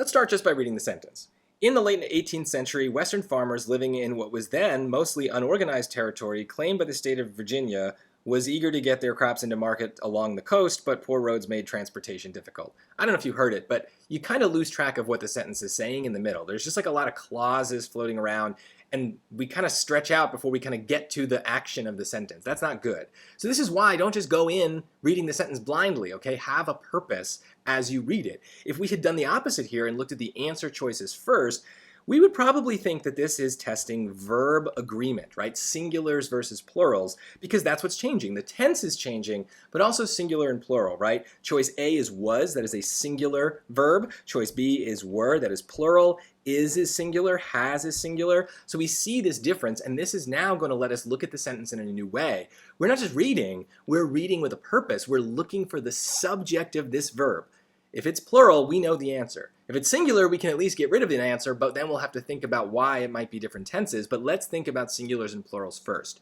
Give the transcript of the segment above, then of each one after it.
Let's start just by reading the sentence. In the late 18th century, Western farmers living in what was then mostly unorganized territory claimed by the state of Virginia was eager to get their crops into market along the coast, but poor roads made transportation difficult. I don't know if you heard it, but you kind of lose track of what the sentence is saying in the middle. There's just like a lot of clauses floating around, and we kind of stretch out before we kind of get to the action of the sentence. That's not good. So this is why don't just go in reading the sentence blindly, okay? Have a purpose as you read it. If we had done the opposite here and looked at the answer choices first, we would probably think that this is testing verb agreement, right? Singulars versus plurals, because that's what's changing. The tense is changing, but also singular and plural, right? Choice A is was, that is a singular verb. Choice B is were, that is plural. Is singular, has is singular. So we see this difference, and this is now going to let us look at the sentence in a new way. We're not just reading, we're reading with a purpose. We're looking for the subject of this verb. If it's plural, we know the answer. If it's singular, we can at least get rid of the answer, but then we'll have to think about why it might be different tenses. But let's think about singulars and plurals first.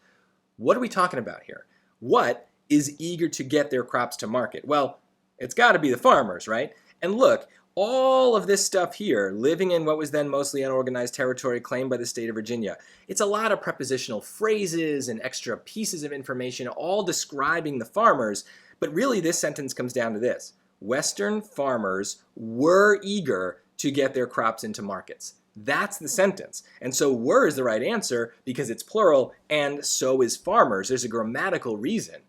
What are we talking about here? What is eager to get their crops to market? Well, it's got to be the farmers, right? And look, all of this stuff here, living in what was then mostly unorganized territory claimed by the state of Virginia, it's a lot of prepositional phrases and extra pieces of information all describing the farmers, but really this sentence comes down to this. Western farmers were eager to get their crops into markets. That's the sentence. And so were is the right answer because it's plural, and so is farmers. There's a grammatical reason.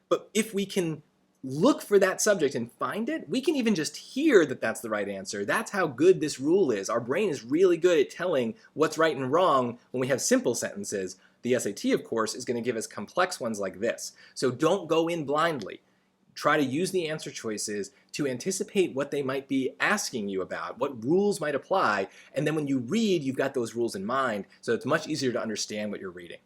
But if we can look for that subject and find it, we can even just hear that that's the right answer. That's how good this rule is. Our brain is really good at telling what's right and wrong when we have simple sentences. The SAT, of course, is going to give us complex ones like this. So don't go in blindly. Try to use the answer choices to anticipate what they might be asking you about, what rules might apply, and then when you read, you've got those rules in mind, so it's much easier to understand what you're reading.